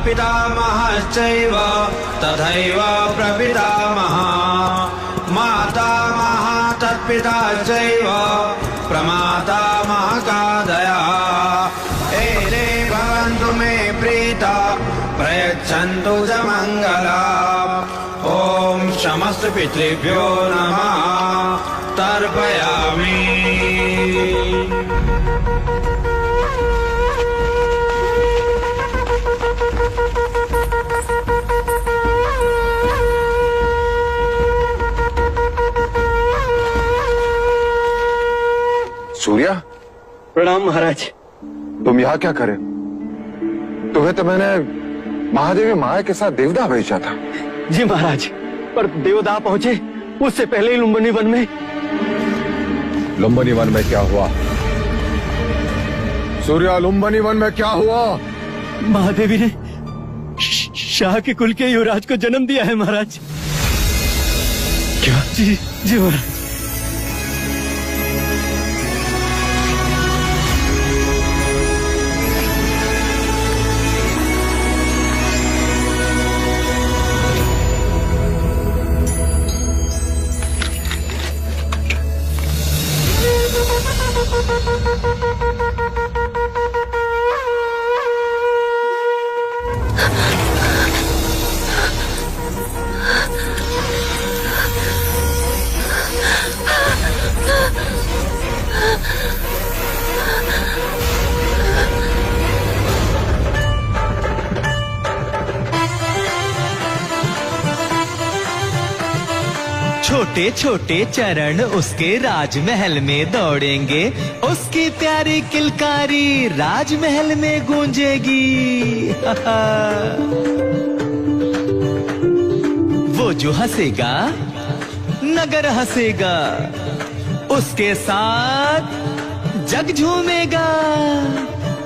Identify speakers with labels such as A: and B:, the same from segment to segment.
A: पितामहश्चैव तथैव प्रपितामहः मातामहः तत्पिता चैव प्रमातामहकादयः एते भवन्तु मे प्रीता प्रयच्छन्तु च मङ्गलम् ॐ समस्त पितृभ्यो नमः तर्पयामि।
B: सूर्या,
C: प्रणाम महाराज।
B: तुम यहाँ क्या करे? तुम्हें तो मैंने महादेवी माया के साथ देवदा भेजा था।
C: जी महाराज, पर देवदा पहुंचे उससे पहले ही लुम्बिनी वन में।
B: लुम्बिनी वन में क्या हुआ? सूर्या, लुम्बिनी वन में क्या हुआ?
C: महादेवी ने शाह के कुल के युवराज को जन्म दिया है महाराज।
B: क्या?
C: जी जी महाराज।
D: छोटे छोटे चरण उसके राजमहल में दौड़ेंगे, उसकी प्यारी किलकारी राजमहल में गूंजेगी। वो जो हंसेगा नगर हंसेगा, उसके साथ जग झूमेगा।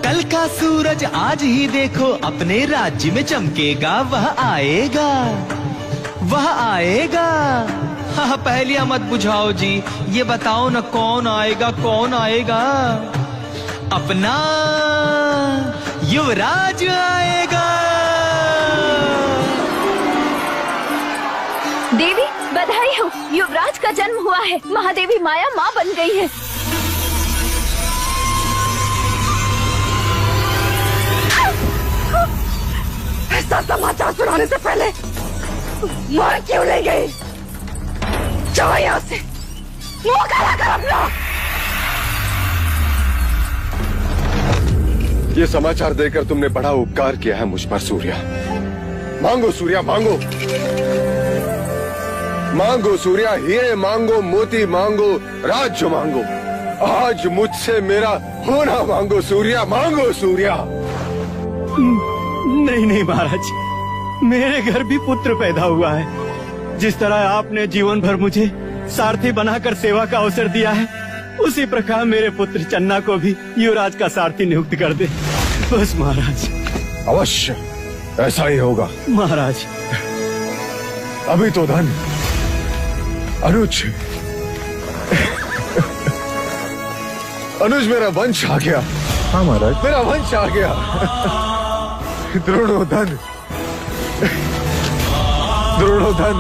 D: कल का सूरज आज ही देखो अपने राज्य में चमकेगा। वह आएगा, वह आएगा। हाँ, पहेलियां मत बुझाओ जी, ये बताओ न कौन आएगा, कौन आएगा? अपना युवराज आएगा।
E: देवी बधाई हो, युवराज का जन्म हुआ है। महादेवी माया माँ बन गई है।
F: ऐसा समाचार सुनाने से पहले मार क्यों ले गई? जाओ यहाँ से, मुंह काला कर अपना।
B: ये समाचार देकर तुमने बड़ा उपकार किया है मुझ पर सूर्या। मांगो सूर्या, मांगो मांगो सूर्या, हीरे मांगो, मोती मांगो, राज्य मांगो। आज मुझसे मेरा होना मांगो सूर्या, मांगो सूर्या।
C: नहीं नहीं महाराज, मेरे घर भी पुत्र पैदा हुआ है। जिस तरह आपने जीवन भर मुझे सारथी बनाकर सेवा का अवसर दिया है, उसी प्रकार मेरे पुत्र चन्ना को भी युवराज का सारथी नियुक्त कर दे बस महाराज।
B: अवश्य ऐसा ही होगा
C: महाराज।
B: अभी तो धन अनुज अनुज मेरा वंश आ गया। हाँ महाराज, मेरा वंश आ गया। द्रोणोधन, द्रोणोधन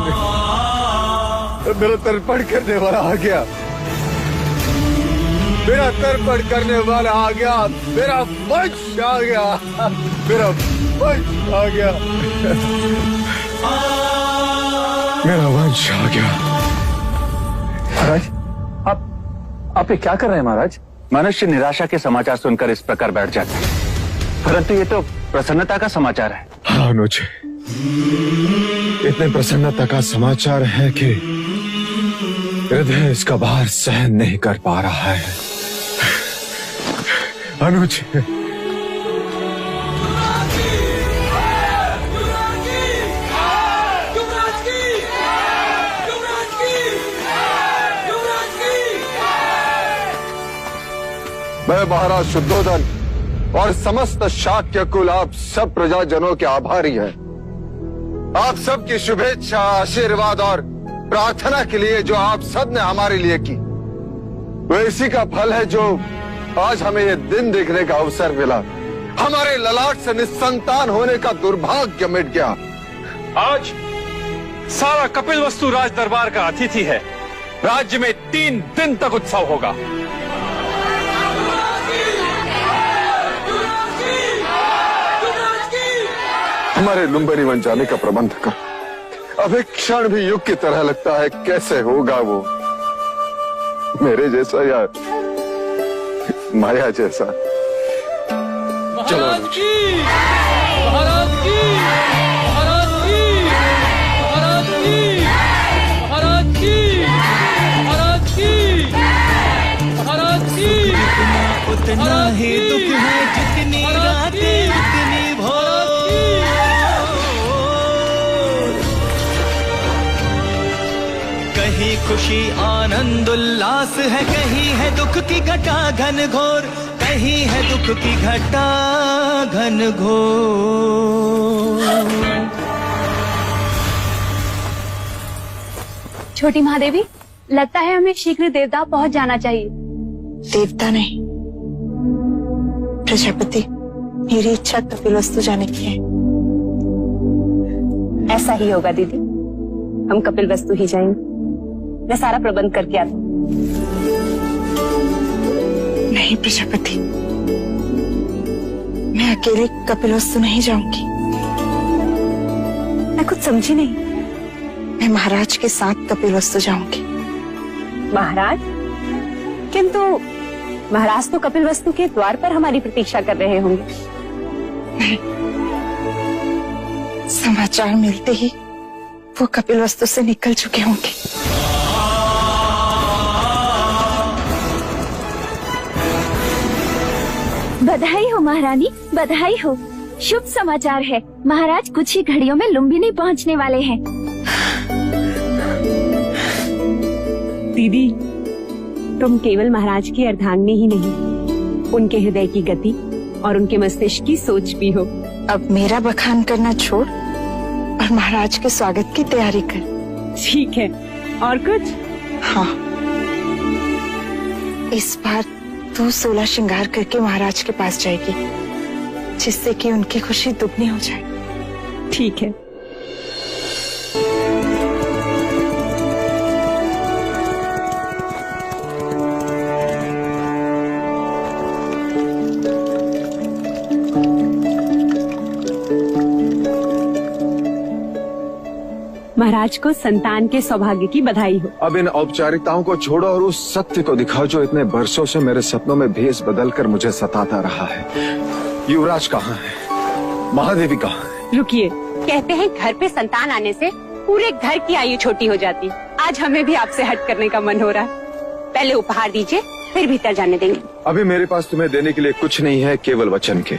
B: मेरा तर्पण करने वाला आ गया। मेरा तर्पण करने वाला आ गया। मेरा वंश आ गया। मेरा वंश आ गया। मेरा वंश आ गया।
G: महाराज, आप ये क्या कर रहे हैं महाराज? मनुष्य निराशा के समाचार सुनकर इस प्रकार बैठ जाता है, परंतु ये तो प्रसन्नता का समाचार है।
B: हाँ अनुज, इतने प्रसन्नता का समाचार है कि हृदय इसका भार सहन नहीं कर पा रहा है। अनुज, मैं महाराज शुद्धोधन और समस्त शाक्य कुल आप सब प्रजाजनों के आभारी हैं। आप सबकी शुभेच्छा, आशीर्वाद और प्रार्थना के लिए जो आप सब ने हमारे लिए की, वो इसी का फल है जो आज हमें ये दिन देखने का अवसर मिला। हमारे ललाट से निस्संतान होने का दुर्भाग्य मिट गया।
G: आज सारा कपिल वस्तु राज दरबार का अतिथि है। राज्य में 3 दिन तक उत्सव होगा।
B: हमारे लुम्बिनी बन जाने का प्रबंध कर। अब एक क्षण भी युग की तरह लगता है। कैसे होगा वो मेरे जैसा या माया जैसा? चलो
H: महाराज की, महाराज की, महाराज की, महाराज की, महाराज की, महाराज की, महाराज की,
D: उतना ही दुख है जितनी रातें उतनी भोर। कहीं खुशी आनंद उल्लास है, कहीं है दुख की घटा घन घोर, कहीं है दुख की घटा घन घोर।
E: छोटी महादेवी, लगता है हमें शीघ्र देवता पहुंच जाना चाहिए।
F: देवता नहीं, प्रजापति, मेरी इच्छा कपिलवस्तु जाने की है।
I: ऐसा ही होगा दीदी, हम कपिलवस्तु ही जाएंगे। मैं सारा प्रबंध करके आता हूँ।
F: नहीं प्रजापति, मैं अकेले कपिलवस्तु नहीं जाऊंगी।
I: मैं कुछ समझी नहीं।
F: मैं महाराज के साथ कपिलवस्तु जाऊंगी।
I: महाराज? किंतु महाराज तो कपिलवस्तु के द्वार पर हमारी प्रतीक्षा कर रहे होंगे।
F: नहीं, समाचार मिलते ही वो कपिलवस्तु से निकल चुके होंगे।
E: बधाई हो महारानी, बधाई हो। शुभ समाचार है, महाराज कुछ ही घड़ियों में लुम्बिनी पहुंचने वाले हैं।
I: दीदी, तुम केवल महाराज की अर्धांगिनी ही नहीं, उनके हृदय की गति और उनके मस्तिष्क की सोच भी हो।
F: अब मेरा बखान करना छोड़ और महाराज के स्वागत की तैयारी कर।
I: ठीक है, और कुछ?
F: हाँ, इस बार तू 16 श्रृंगार करके महाराज के पास जाएगी, जिससे कि उनकी खुशी दुगनी हो जाए।
I: ठीक है। महाराज को संतान के सौभाग्य की बधाई हो।
B: अब इन औपचारिकताओं को छोड़ो और उस सत्य को दिखाओ जो इतने वर्षों से मेरे सपनों में भेष बदलकर मुझे सताता रहा है। युवराज कहाँ है? महादेवी कहाँ है?
I: रुकिए, कहते हैं घर पे संतान आने से पूरे घर की आयु छोटी हो जाती। आज हमें भी आपसे हट करने का मन हो रहा है। पहले उपहार दीजिए, फिर भीतर जाने देंगे।
B: अभी मेरे पास तुम्हें देने के लिए कुछ नहीं है, केवल वचन के।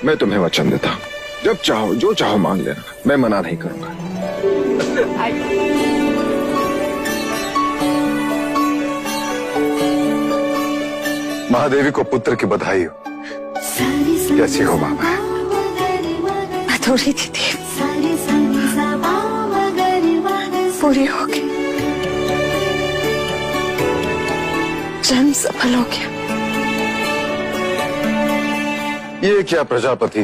B: मैं तुम्हें वचन देता हूँ, जब चाहो जो चाहो मांग लेना, मैं मना नहीं करूँगा। महादेवी को पुत्र की बधाई हो। कैसी हो बाबा?
F: अधूरी थी पूरी हो गई, जन्म सफल हो गया।
B: ये क्या प्रजापति,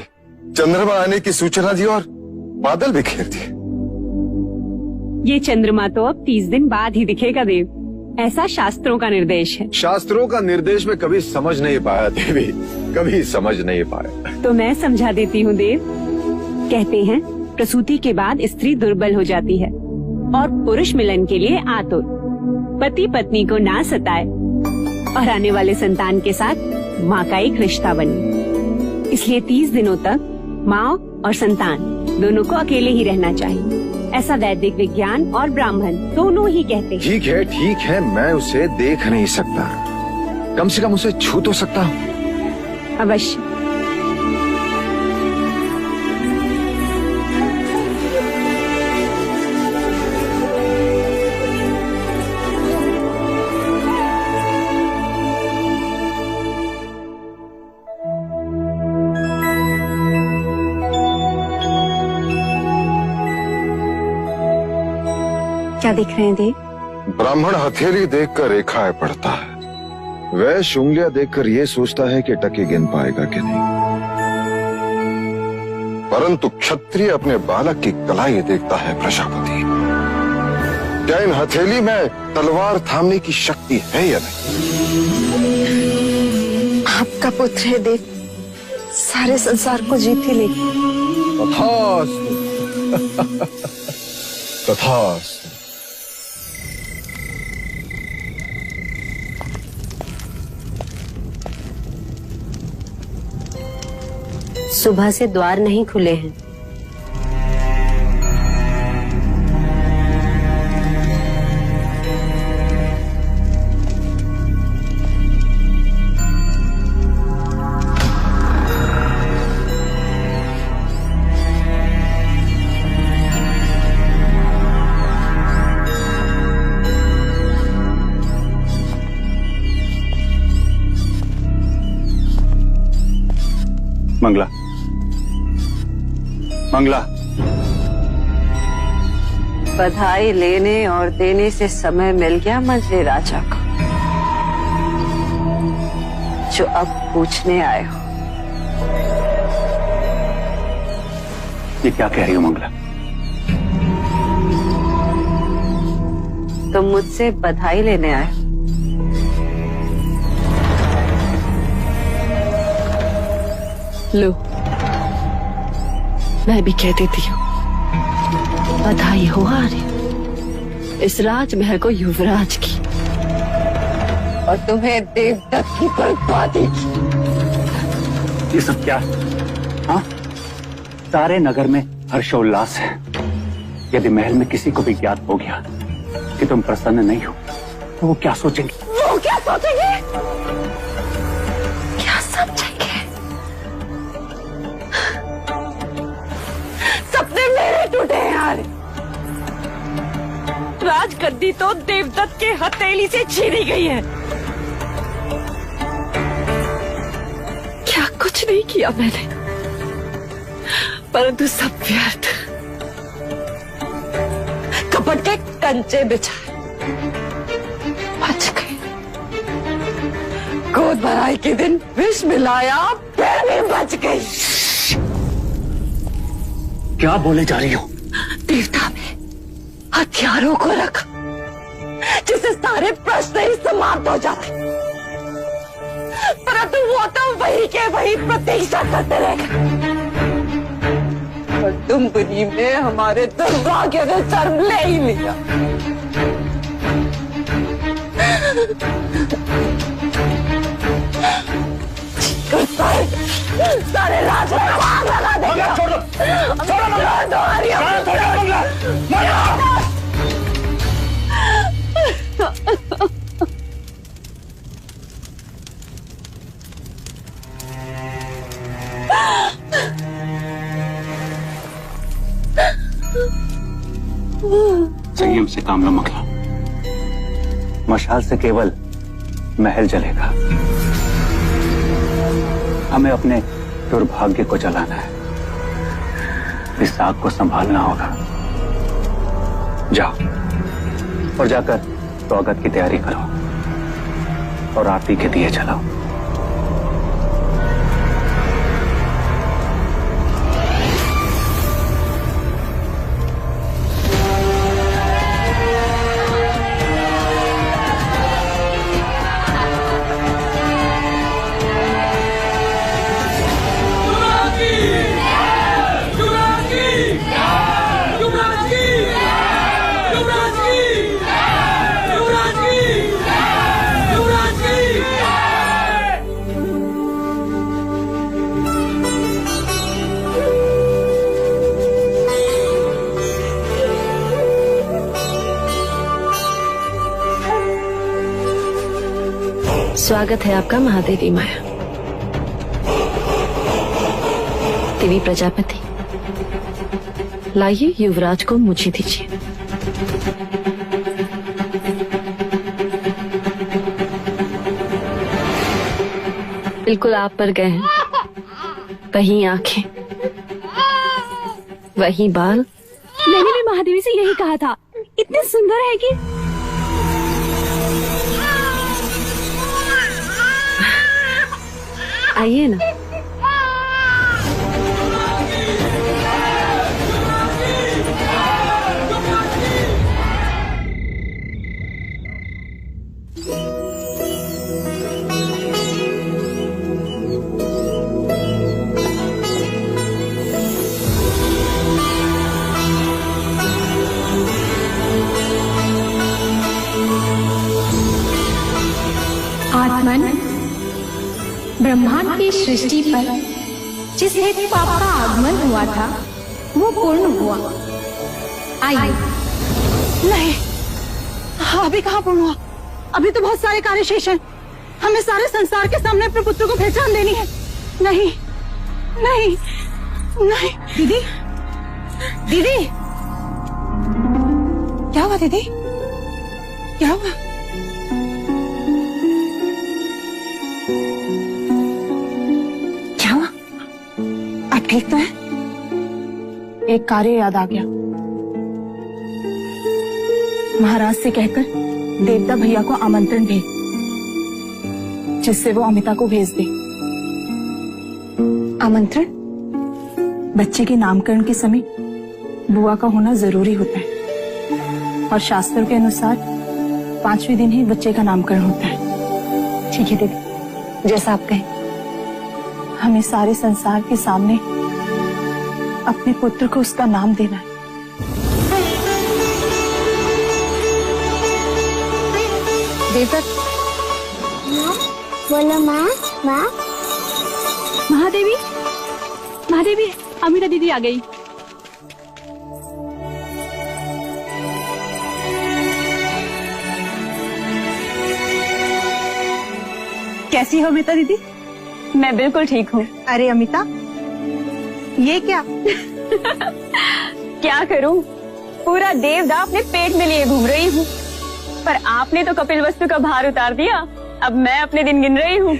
B: चंद्रमा आने की सूचना दी और बादल भी घेर दिए।
I: ये चंद्रमा तो अब 30 दिन बाद ही दिखेगा देव, ऐसा शास्त्रों का निर्देश है।
B: शास्त्रों का निर्देश में कभी समझ नहीं पाया देवी, कभी समझ नहीं पाया।
I: तो मैं समझा देती हूँ देव। कहते हैं प्रसूति के बाद स्त्री दुर्बल हो जाती है और पुरुष मिलन के लिए आतुर। पति पत्नी को ना सताए और आने वाले संतान के साथ माँ का एक रिश्ता बने। इसलिए 30 दिनों तक माँ और संतान दोनों को अकेले ही रहना चाहिए। ऐसा वैदिक विज्ञान और ब्राह्मण दोनों ही कहते हैं।
B: ठीक है, मैं उसे देख नहीं सकता, कम से कम उसे छू तो सकता हूँ।
I: अवश्य। क्या देख रहे हैं देव?
B: ब्राह्मण हथेली देखकर रेखाएं पढ़ता है, वैश्य उंगलियां देखकर ये सोचता है कि टके गिन पाएगा कि नहीं। परंतु क्षत्रिय अपने बालक की कलाई देखता है प्रजापति। क्या इन हथेली में तलवार थामने की शक्ति है या नहीं?
F: आपका पुत्र है देव, सारे संसार को जीत ही लेगी।
B: तथास्तु। तथास्तु।
I: सुबह से द्वार नहीं खुले हैं।
G: मंगला, मंगला,
F: बधाई लेने और देने से समय मिल गया मंझले राजा को, जो अब पूछने आए हो।
G: ये क्या कह रही हो मंगला?
F: तुम मुझसे बधाई लेने आए हो।
J: लो, मैं भी कह देती हूँ, बधाई हो आर्य, इस राजमहल को युवराज की
F: और तुम्हें देवदत्त की बर्बादी की।
G: ये सब क्या? हाँ, सारे नगर में हर्षोल्लास है। यदि महल में किसी को भी ज्ञात हो गया कि तुम प्रसन्न नहीं हो, तो वो क्या सोचेंगे?
F: वो क्या सोचेंगे? क्या समझेंगे? सपने मेरे टूटे हैं यार।
J: राजगद्दी तो देवदत्त के हथेली से छीनी गई है। क्या कुछ नहीं किया मैंने, परंतु सब व्यर्थ।
F: कपट के कंचे बिछाए, बच गए। गोद भराई के दिन विष मिलाया, फिर भी बच गई।
G: क्या बोले जा रही हो?
F: देवता में हथियारों को रखा, जिससे सारे प्रश्न ही समाप्त हो जाते, परंतु वो तो वही के वही प्रतीक्षा करते रह गए। और तुम बुरी में हमारे दुर्भाग्य ने जन्म ले ही लिया। सारे राज में आग लगा देगा। छोड़ो, छोड़ो
G: संयम से काम लो मंगला। मशाल से केवल महल जलेगा, हमें अपने दुर्भाग्य को जलाना है। इस आग को संभालना होगा। जाओ और जाकर स्वागत की तैयारी करो और आरती के दिए जलाओ।
J: स्वागत है आपका महादेवी माया। देवी प्रजापति, लाइए युवराज को मुझे दीजिए। बिल्कुल आप पर गए हैं, वही आंखें, वही बाल।
E: मैंने भी महादेवी से यही कहा था, इतने सुंदर है कि।
J: आइए ना।
K: आत्मन, ब्रह्मांड की सृष्टि पर जिस हेतु आपका आगमन हुआ था वो पूर्ण हुआ। आइए।
F: नहीं, अभी कहाँ पूर्ण हुआ? अभी तो बहुत सारे कार्य शेष हैं। हमें सारे संसार के सामने अपने पुत्र को पहचान देनी है। नहीं, नहीं, नहीं। दीदी, दीदी, क्या हुआ दीदी? क्या हुआ? क्या हुआ? आप ठीक तो हैं? एक कार्य याद आ गया। महाराज से कहकर देवता भैया को आमंत्रण भेज, जिससे वो अमिता को भेज दे। आमंत्रण? बच्चे के नामकरण के समय बुआ का होना जरूरी होता है और शास्त्रों के अनुसार 5वें दिन ही बच्चे का नामकरण होता है। ठीक है दीदी, जैसा आप कहें। हमें सारे संसार के सामने अपने पुत्र को उसका नाम देना है। देवता
E: बोलो माँ। माँ,
I: महादेवी, महादेवी, अमिता दीदी आ गई।
F: कैसी हो अमिता दीदी?
I: मैं बिल्कुल ठीक हूँ।
F: अरे अमिता, ये क्या?
I: क्या करूँ, पूरा देवदा अपने पेट में लिए घूम रही हूँ। पर आपने तो कपिल वस्तु का भार उतार दिया, अब मैं अपने दिन गिन रही हूँ।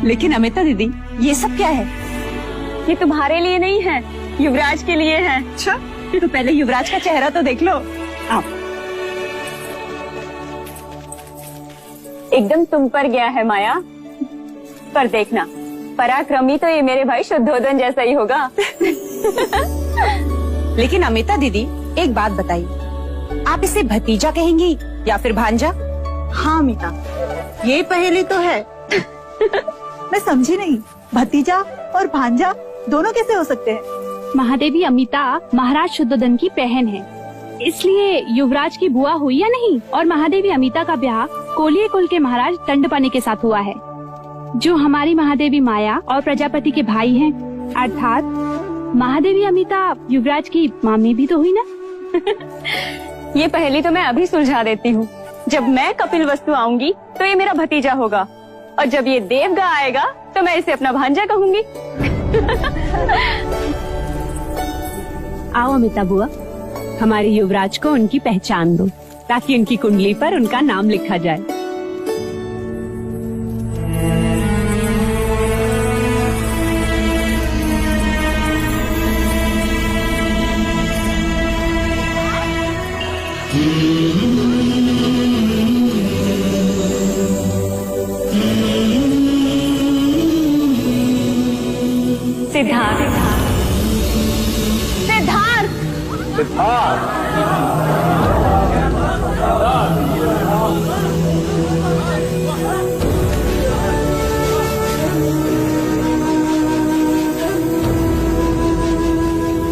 F: लेकिन अमिता दीदी, ये सब क्या है?
I: ये तुम्हारे लिए नहीं है, युवराज के लिए है।
F: अच्छा, तो पहले युवराज का चेहरा तो देख लो। आओ।
I: एकदम तुम पर गया है माया, पर देखना पराक्रमी तो ये मेरे भाई शुद्धोदन जैसा ही होगा।
F: लेकिन अमिता दीदी, एक बात बताइए, आप इसे भतीजा कहेंगी या फिर भांजा? हाँ अमिता, ये पहेली तो है। मैं समझी नहीं, भतीजा और भांजा दोनों कैसे हो सकते हैं?
I: महादेवी अमिता महाराज शुद्धोदन की बहन है, इसलिए युवराज की बुआ हुई या नहीं। और महादेवी अमिता का ब्याह कोलिये कुल के महाराज दंडपानी के साथ हुआ है, जो हमारी महादेवी माया और प्रजापति के भाई हैं। अर्थात महादेवी अमिता युवराज की मामी भी तो हुई ना। ये पहेली तो मैं अभी सुलझा देती हूँ। जब मैं कपिल वस्तु आऊंगी तो ये मेरा भतीजा होगा, और जब ये देवगा आएगा तो मैं इसे अपना भांजा कहूंगी। आओ अमिता बुआ, हमारे युवराज को उनकी पहचान दो, ताकि उनकी कुंडली पर उनका नाम लिखा जाए। सिद्धार्थ, सिद्धार्थ,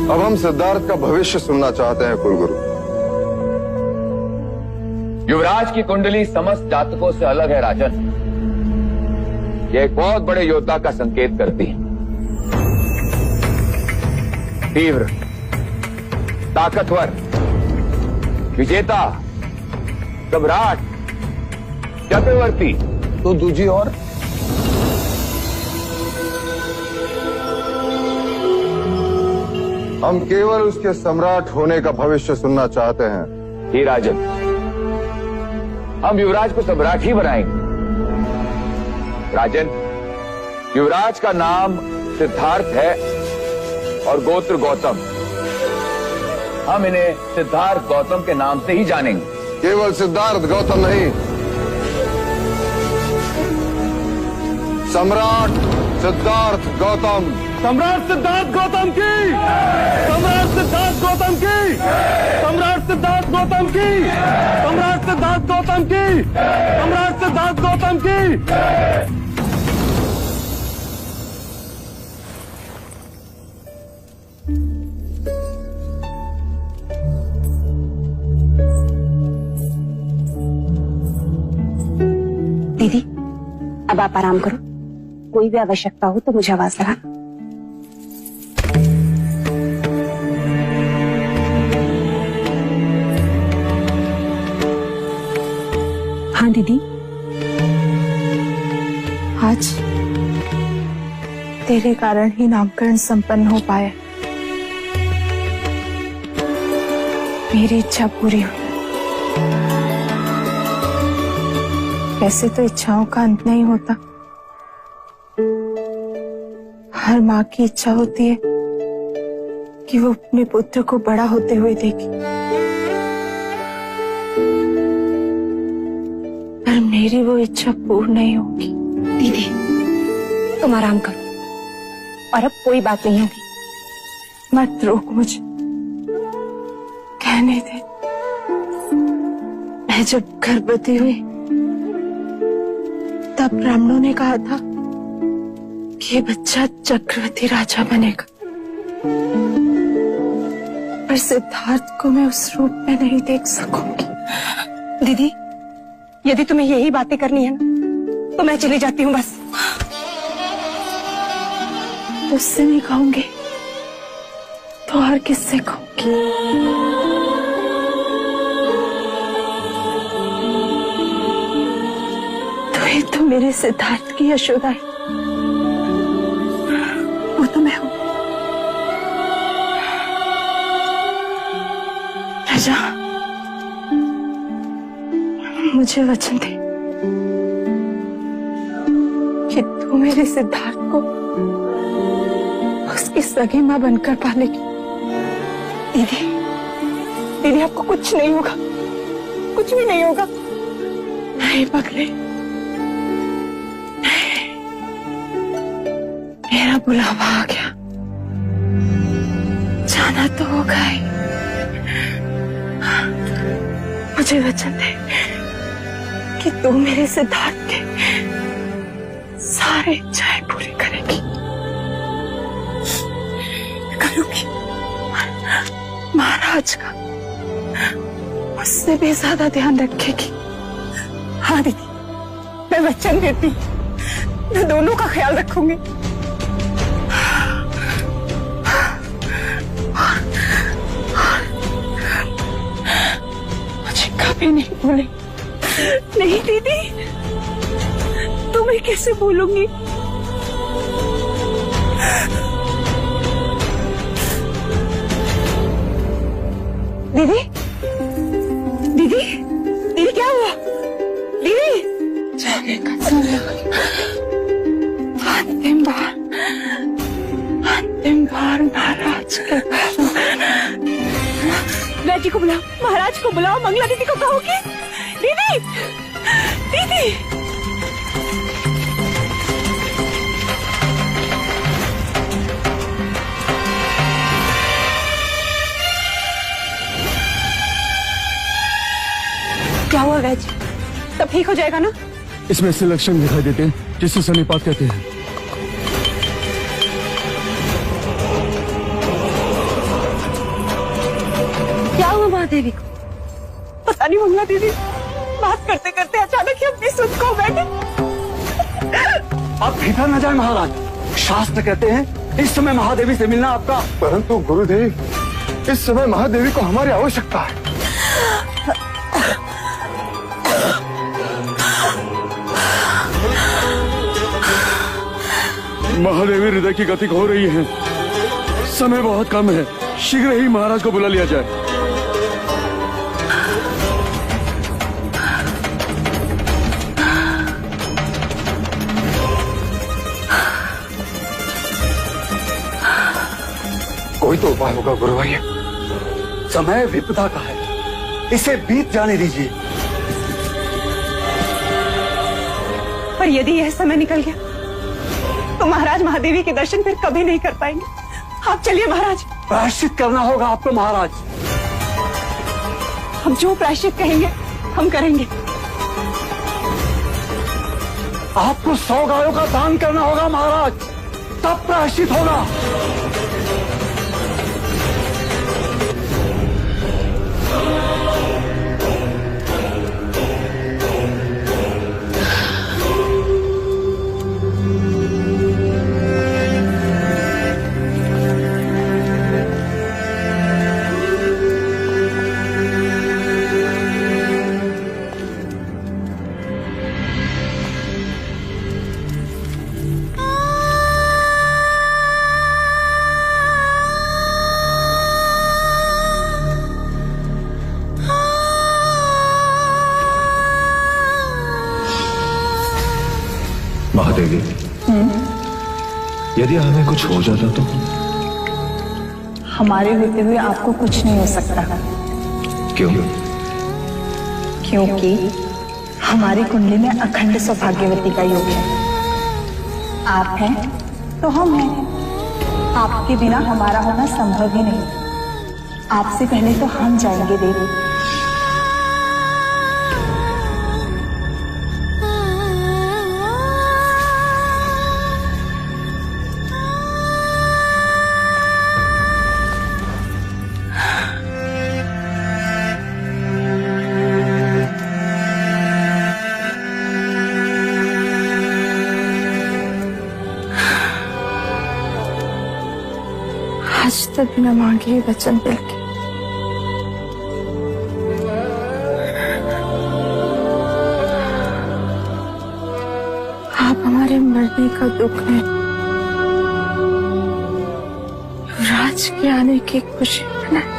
B: अब हम सिद्धार्थ का भविष्य सुनना चाहते हैं कुलगुरु।
L: युवराज की कुंडली समस्त जातकों से अलग है राजन। ये एक बहुत बड़े योद्धा का संकेत करती है। तीव्र, ताकतवर, विजेता, सम्राट, चक्रवर्ती, तो दूजी और
B: हम केवल उसके सम्राट होने का भविष्य सुनना चाहते हैं।
L: ही राजन, हम युवराज को सम्राट ही बनाएंगे। राजन, युवराज का नाम सिद्धार्थ है और गोत्र गौतम। हम इन्हें सिद्धार्थ गौतम के नाम से ही जानेंगे।
B: केवल सिद्धार्थ गौतम नहीं, सम्राट सिद्धार्थ गौतम।
C: सम्राट सिद्धार्थ गौतम की, सम्राट सिद्धार्थ गौतम की, सम्राट सिद्धार्थ गौतम की, सम्राट सिद्धार्थ गौतम की, सम्राट सिद्धार्थ गौतम की।
I: दीदी अब आप आराम करो, कोई भी आवश्यकता हो तो मुझे आवाज लगा। हाँ दीदी।
F: आज तेरे कारण ही नामकरण संपन्न हो पाया। मेरी इच्छा पूरी हुई। वैसे तो इच्छाओं का अंत नहीं होता। हर माँ की इच्छा होती है कि वो अपने पुत्र को बड़ा होते हुए देखे, पर मेरी वो इच्छा पूर्ण नहीं होगी।
I: दीदी तुम आराम करो और अब कोई बात नहीं होगी।
F: मत रोक मुझे, कहने दे। मैं जब गर्भवती हुई तब ब्राह्मणों ने कहा था कि ये बच्चा चक्रवर्ती राजा बनेगा, पर सिद्धार्थ को मैं उस रूप में नहीं देख सकूंगी।
I: दीदी यदि तुम्हें यही बातें करनी है ना तो मैं चली जाती हूँ बस।
F: उससे नहीं कहूंगी तो और किससे कहूंगी? तो ही तो मेरे सिद्धार्थ की यशोदा है, वो तो मैं हूं। राजा मुझे वचन दे कि तू मेरे सिद्धार्थ को उसकी सगी मां बनकर पालेगी।
I: दीदी दीदी आपको कुछ नहीं होगा, कुछ भी नहीं होगा।
F: नहीं पगले, मेरा बुलावा आ गया, जाना तो होगा ही। मुझे वचन दे कि तू मेरे सिद्धार्थ के सारे इच्छाएं पूरी करेगी। करूंगी। महाराज का मुझसे भी ज्यादा ध्यान रखेगी।
I: हाँ दीदी मैं वचन देती हूँ, मैं दोनों का ख्याल रखूंगी।
F: मुझे कभी नहीं भूले।
I: नहीं दीदी तुम्हें कैसे भूलूंगी? दीदी दीदी दीदी क्या हुआ? दीदी
F: जाने का समय अंतिम बार महाराज के
I: राजी को बुलाओ, महाराज को बुलाओ, मंगला दीदी को कहोगी। दीदी दीदी क्या हुआ वैज? सब ठीक हो जाएगा ना?
C: इसमें ऐसे लक्षण दिखाई देते हैं जिसे सन्निपात कहते हैं।
I: क्या हुआ महादेवी को? पता नहीं मंगला दीदी बात करते करते अचानक ही अपनी सुध खो बैठे।
C: आप भीतर न जाए महाराज, शास्त्र कहते हैं इस समय महादेवी से मिलना आपका।
B: परंतु गुरुदेव, इस समय महादेवी को हमारी आवश्यकता है।
C: महादेवी हृदय की गति हो रही है, समय बहुत कम है, शीघ्र ही महाराज को बुला लिया जाए।
B: कोई तो उपाय होगा गुरुवर्य।
C: समय विपदा का है, इसे बीत जाने दीजिए।
I: पर यदि यह समय निकल गया तो महाराज महादेवी के दर्शन फिर कभी नहीं कर पाएंगे। आप चलिए महाराज।
C: प्रायश्चित करना होगा आपको महाराज।
I: हम जो प्रायश्चित कहेंगे हम करेंगे।
C: आपको 100 गायों का दान करना होगा महाराज, तब प्रायश्चित होगा।
M: महादेवी, यदि हमें कुछ हो जाता तो?
F: हमारे होते हुए आपको कुछ नहीं हो सकता।
M: क्यों?
F: क्योंकि हमारी कुंडली में अखंड सौभाग्यवती का योग है। आप हैं तो हम हैं। आपके बिना हमारा होना संभव ही नहीं। आपसे पहले तो हम जाएंगे देवी। आज तक बिना मांगे ही वचन दिल के आप हमारे मरने का दुख है, युवराज के आने की खुशी मनाए।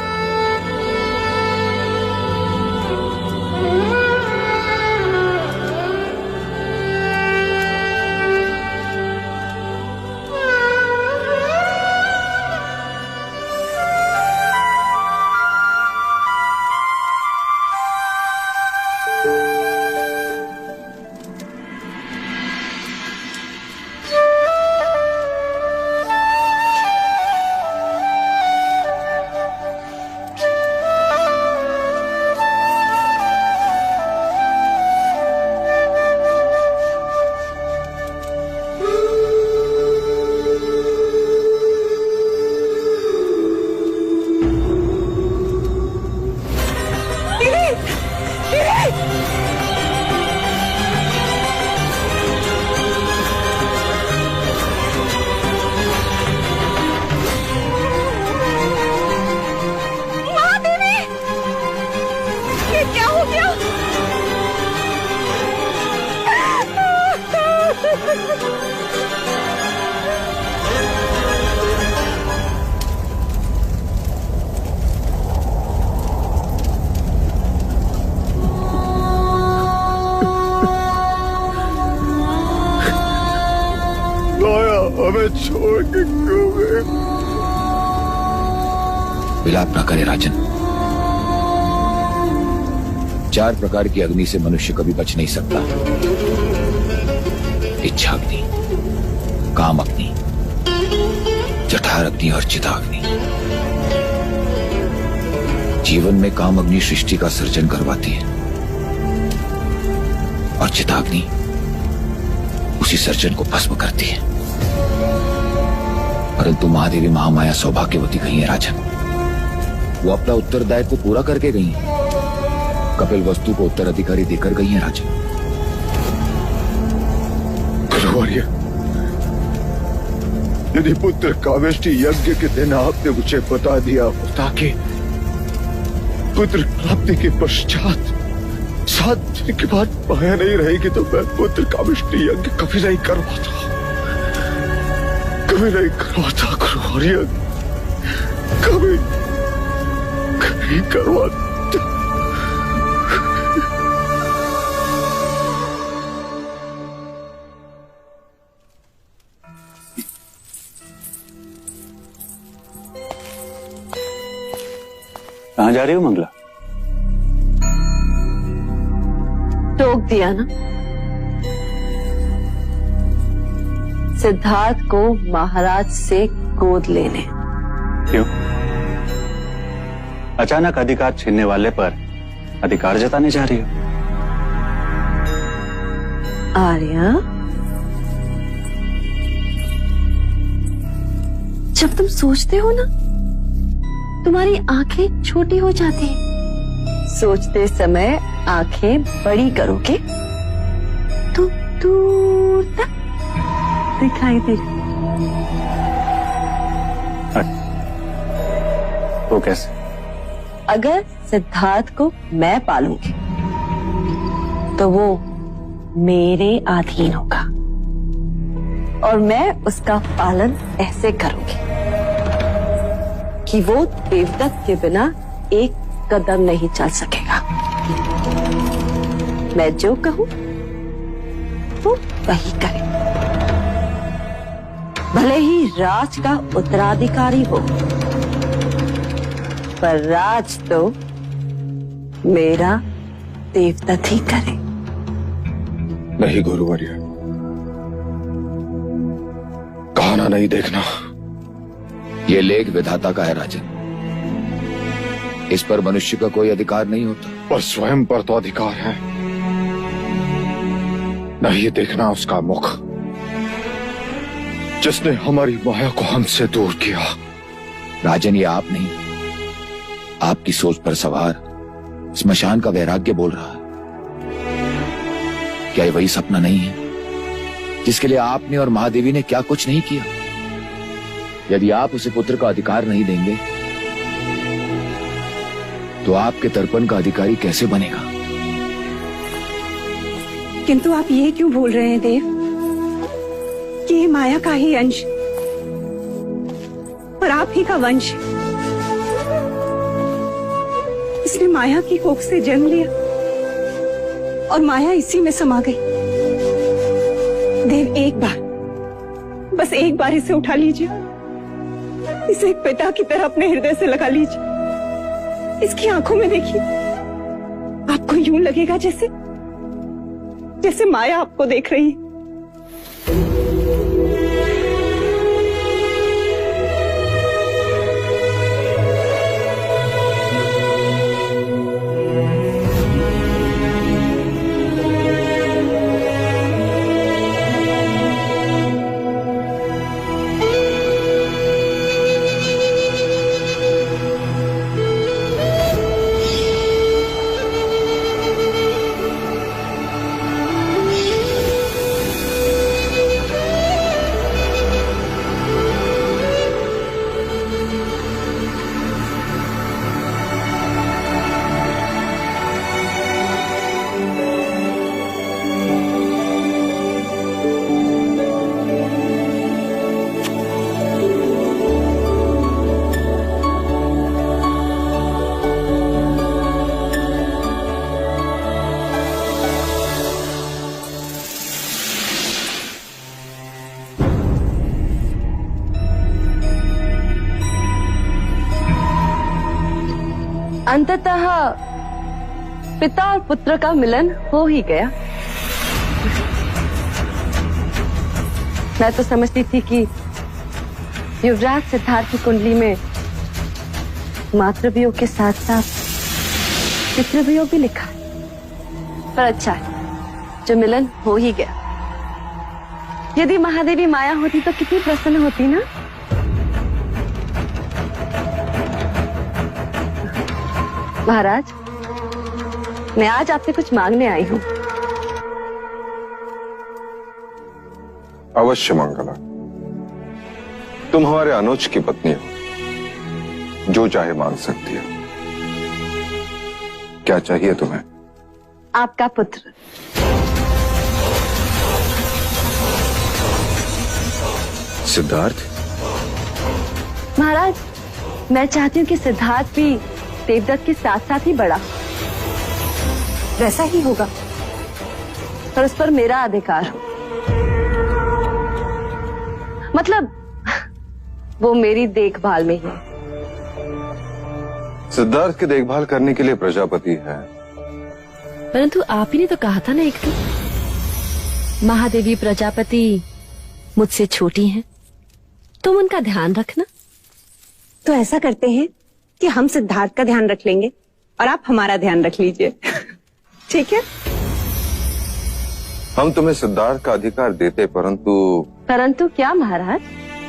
B: हमें छोड़ के क्यों गए?
L: विलाप न करे राजन। 4 प्रकार की अग्नि से मनुष्य कभी बच नहीं सकता। इच्छा अग्नि, काम अग्नि, जठार अग्नि और चिताग्नि। जीवन में काम अग्नि सृष्टि का सर्जन करवाती है और चिताग्नि उसी सर्जन को भस्म करती है। परंतु महादेवी महामाया सौभाग्यवती गई है राजन। वो अपना उत्तरदायित्व पूरा करके गई है। कपिल वस्तु को उत्तराधिकारी देकर गई है राजन।
B: यदि पुत्र कामेष्टि यज्ञ के दिन आपने मुझे बता दिया होता कि पुत्र प्राप्ति के पश्चात 7 दिन के बाद माया नहीं रहेगी, तो मैं पुत्र कामेष्टि यज्ञ कभी नहीं करवाता, कभी नहीं करवाता गुरुवर्य, कभी करवाता।
G: कहाँ जा रही हो मंगला?
J: टोक दिया ना। सिद्धार्थ को महाराज से गोद लेने।
G: क्यों? अचानक अधिकार छीनने वाले पर अधिकार जताने जा रही हो?
J: आर्या, जब तुम सोचते हो ना, तुम्हारी आंखें छोटी हो जाती हैं। सोचते समय आंखें बड़ी करोगे तो दूर तक दिखाई दे।
G: वो कैसे?
J: अगर सिद्धार्थ को मैं पालूंगी तो वो मेरे अधीन होगा और मैं उसका पालन ऐसे करूंगी कि वो देवदत्त के बिना एक कदम नहीं चल सकेगा। मैं जो कहूं वो वही करे। भले ही राज का उत्तराधिकारी हो, पर राज तो मेरा देवदत्त ही करे।
B: नहीं गुरुवर्य, कहाना नहीं देखना।
L: ये लेख विधाता का है राजन, इस पर मनुष्य का कोई अधिकार नहीं होता।
B: पर स्वयं पर तो अधिकार है। नहीं देखना उसका मुख, जिसने हमारी माया को हमसे दूर किया।
L: राजन, ये आप नहीं, आपकी सोच पर सवार स्मशान का वैराग्य बोल रहा है। क्या ये वही सपना नहीं है जिसके लिए आपने और महादेवी ने क्या कुछ नहीं किया? यदि आप उसे पुत्र का अधिकार नहीं देंगे तो आपके तर्पण का अधिकारी कैसे बनेगा?
I: किंतु आप ये क्यों बोल रहे हैं देव कि ये माया का ही अंश और आप ही का वंश? इसने माया की कोख से जन्म लिया और माया इसी में समा गई। देव, एक बार, बस एक बार इसे उठा लीजिए, इसे एक पिता की तरह अपने हृदय से लगा लीजिए। इसकी आंखों में देखिए, आपको यूं लगेगा जैसे जैसे माया आपको देख रही है।
J: अंततः पिता और पुत्र का मिलन हो ही गया। मैं तो समझती थी कि युवराज सिद्धार्थ की कुंडली में मातृवियोग के साथ साथ पितृवियोग भी लिखा है, पर अच्छा है जो मिलन हो ही गया। यदि महादेवी माया होती तो कितनी प्रसन्न होती ना। महाराज, मैं आज आपसे कुछ मांगने आई हूँ।
B: अवश्य मंगला, तुम हमारे अनुज की पत्नी हो, जो चाहे मांग सकती हो। क्या चाहिए तुम्हें?
J: आपका पुत्र।
B: सिद्धार्थ?
J: महाराज, मैं चाहती हूँ कि सिद्धार्थ भी देवदत्त के साथ साथ ही बड़ा। वैसा ही होगा, पर उस पर मेरा अधिकार हो। मतलब वो मेरी देखभाल में ही।
B: सिद्धार्थ की देखभाल करने के लिए प्रजापति है।
J: परंतु आप ही ने तो कहा था ना एक दिन, महादेवी प्रजापति मुझसे छोटी हैं, तुम उनका ध्यान रखना।
I: तो ऐसा करते हैं कि हम सिद्धार्थ का ध्यान रख लेंगे और आप हमारा ध्यान रख लीजिए। ठीक है?
B: हम तुम्हें सिद्धार्थ का अधिकार देते, परंतु
J: क्या महाराज?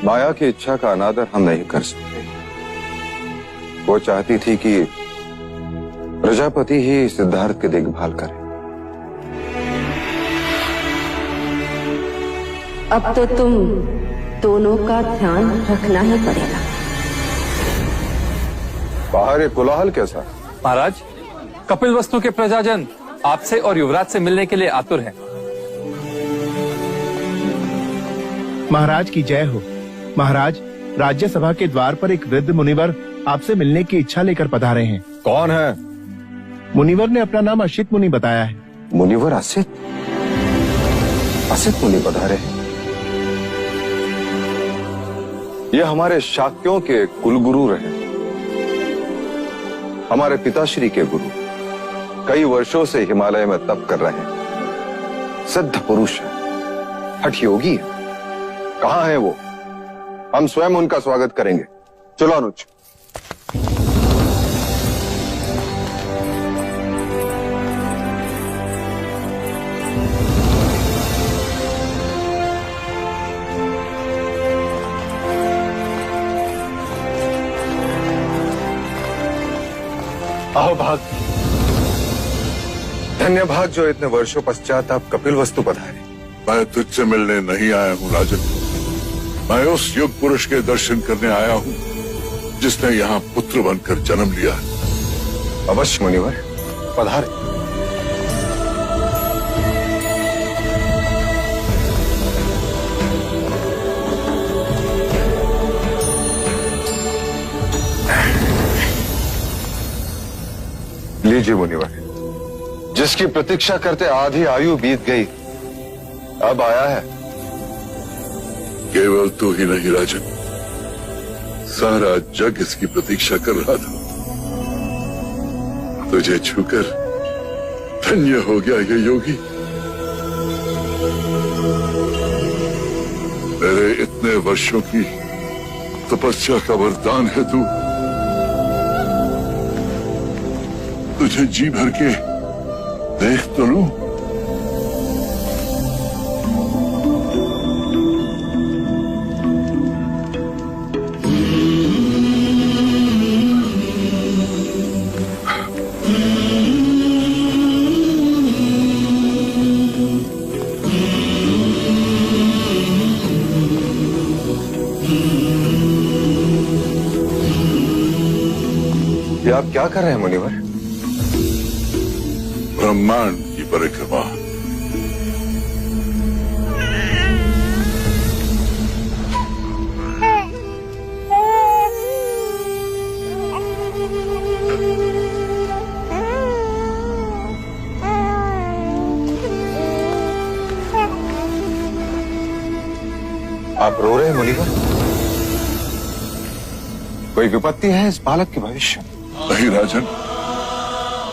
B: माया की इच्छा का अनादर हम नहीं कर सकते। वो चाहती थी कि प्रजापति ही सिद्धार्थ की देखभाल करे।
J: अब तो तुम दोनों का ध्यान रखना ही पड़ेगा।
B: बाहर ये कोलाहल कैसा?
N: महाराज, कपिल वस्तु के प्रजाजन आपसे और युवराज से मिलने के लिए आतुर हैं।
C: महाराज की जय हो। महाराज, राज्यसभा के द्वार पर एक वृद्ध मुनिवर आपसे मिलने की इच्छा लेकर पधारे हैं।
B: कौन है?
C: मुनिवर ने अपना नाम असित मुनि बताया है।
B: मुनिवर असित? असित मुनि पधारे? ये हमारे शाक्यों के कुलगुरु रहे, हमारे पिताश्री के गुरु। कई वर्षों से हिमालय में तप कर रहे हैं, सिद्ध पुरुष है, हठ योगी है। कहां है वो? हम स्वयं उनका स्वागत करेंगे। चलो अनुज। आओ भाग। धन्य भाग जो इतने वर्षों पश्चात आप कपिल वस्तु पधारे।
O: मैं तुझसे मिलने नहीं आया हूँ राजन, मैं उस युग पुरुष के दर्शन करने आया हूँ जिसने यहाँ पुत्र बनकर जन्म लिया है।
B: अवश्य मुनिवर, पधारे। लीजिए मुनिवर, जिसकी प्रतीक्षा करते आधी आयु बीत गई, अब आया है।
O: केवल तू ही नहीं राजन, सारा जग इसकी प्रतीक्षा कर रहा था। तुझे छूकर धन्य हो गया ये योगी। मेरे इतने वर्षों की तपस्या का वरदान है तू। तुझे जी भर के देख तो लूं।
B: ये आप क्या कर रहे हैं मुनिवर?
O: ब्रह्मांड की परिक्रमा।
B: आप रो रहे हैं मुनिवर? कोई विपत्ति है इस बालक के भविष्य?
O: नहीं राजन,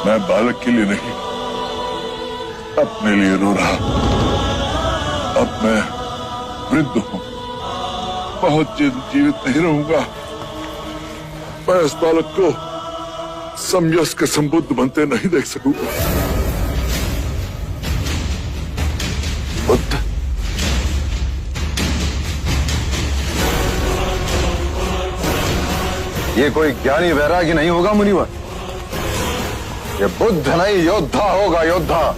O: मैं बालक के लिए नहीं, अपने लिए रो रहा। अब मैं वृद्ध हूं, बहुत जीवित नहीं रहूंगा। मैं इस बालक को समयस्क संबुद्ध बनते नहीं देख सकूंगा।
B: बुद्ध? ये कोई ज्ञानी वैरागी नहीं होगा मुनिवर, ये बुद्ध नहीं, योद्धा होगा, योद्धा।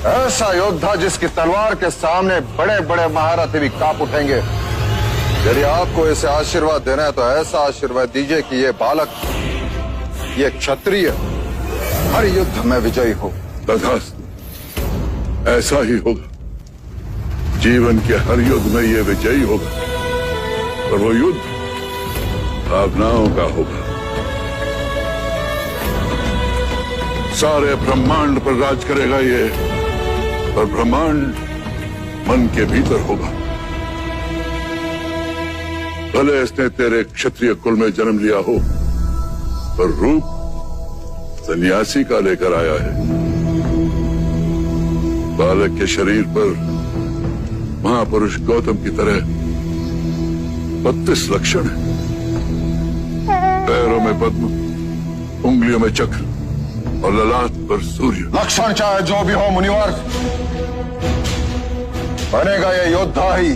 B: ऐसा योद्धा जिसकी तलवार के सामने बड़े बड़े महारथी भी कांप उठेंगे। यदि आपको इसे आशीर्वाद देना है तो ऐसा आशीर्वाद दीजिए कि ये बालक, ये क्षत्रिय हर युद्ध में विजयी हो।
O: तथास्तु, ऐसा ही होगा। जीवन के हर युद्ध में ये विजयी होगा, और वो युद्ध भावनाओं का होगा। सारे ब्रह्मांड पर राज करेगा ये, और ब्रह्मांड मन के भीतर होगा। भले इसने तेरे क्षत्रिय कुल में जन्म लिया हो, पर रूप सन्यासी का लेकर आया है। बालक के शरीर पर महापुरुष गौतम की तरह 32 लक्षण है। पैरों में पद्म, उंगलियों में चक्र और ललाट पर सूर्य।
B: लक्षण चाहे जो भी हो मुनिवर, बनेगा ये योद्धा ही,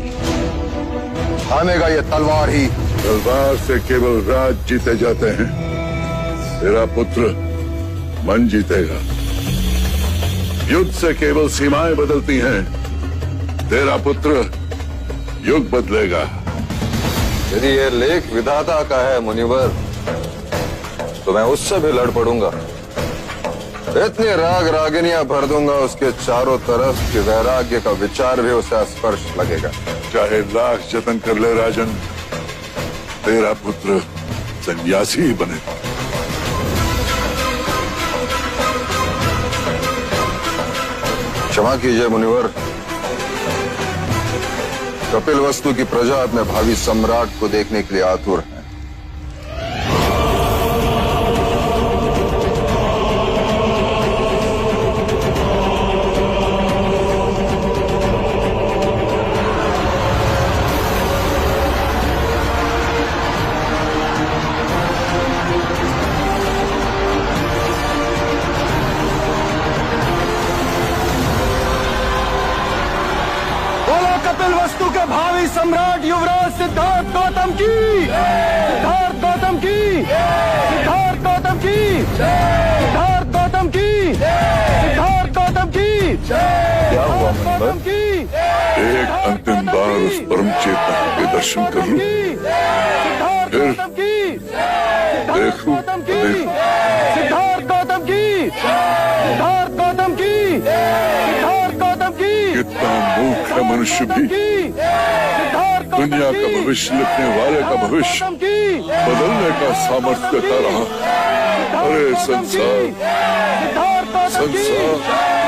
B: थामेगा ये तलवार ही।
O: तलवार से केवल राज जीते जाते हैं, तेरा पुत्र मन जीतेगा। युद्ध से केवल सीमाएं बदलती हैं, तेरा पुत्र युग बदलेगा।
B: यदि ये लेख विधाता का है मुनिवर, तो मैं उससे भी लड़ पड़ूंगा। इतनी राग रागिनियां भर दूंगा उसके चारों तरफ कि वैराग्य का विचार भी उसे स्पर्श लगेगा।
O: चाहे लाख जतन कर ले राजन, तेरा पुत्र सन्यासी ही बनेगा।
B: क्षमा कीजिए मुनिवर, कपिलवस्तु की प्रजा अपने भावी सम्राट को देखने के लिए आतुर है।
C: कपिलवस्तु के भावी सम्राट युवराज सिद्धार्थ गौतम की, सिद्धार्थ गौतम की, सिद्धार्थ गौतम की, सिद्धार्थ गौतम की, सिद्धार्थ गौतम की।
O: क्या हुआ मुनिवर? एक अंतिम बार उस परम चेतन के दर्शन कर लूं, फिर देखूं
C: सिद्धार्थ गौतम की, सिद्धार्थ गौतम की, सिद्धार्थ गौतम की।
O: कितना मूर्ख है मनुष्य भी, दुनिया का भविष्य लिखने वाले का भविष्य बदलने का सामर्थ्य देता रहा। अरे संसार, संसार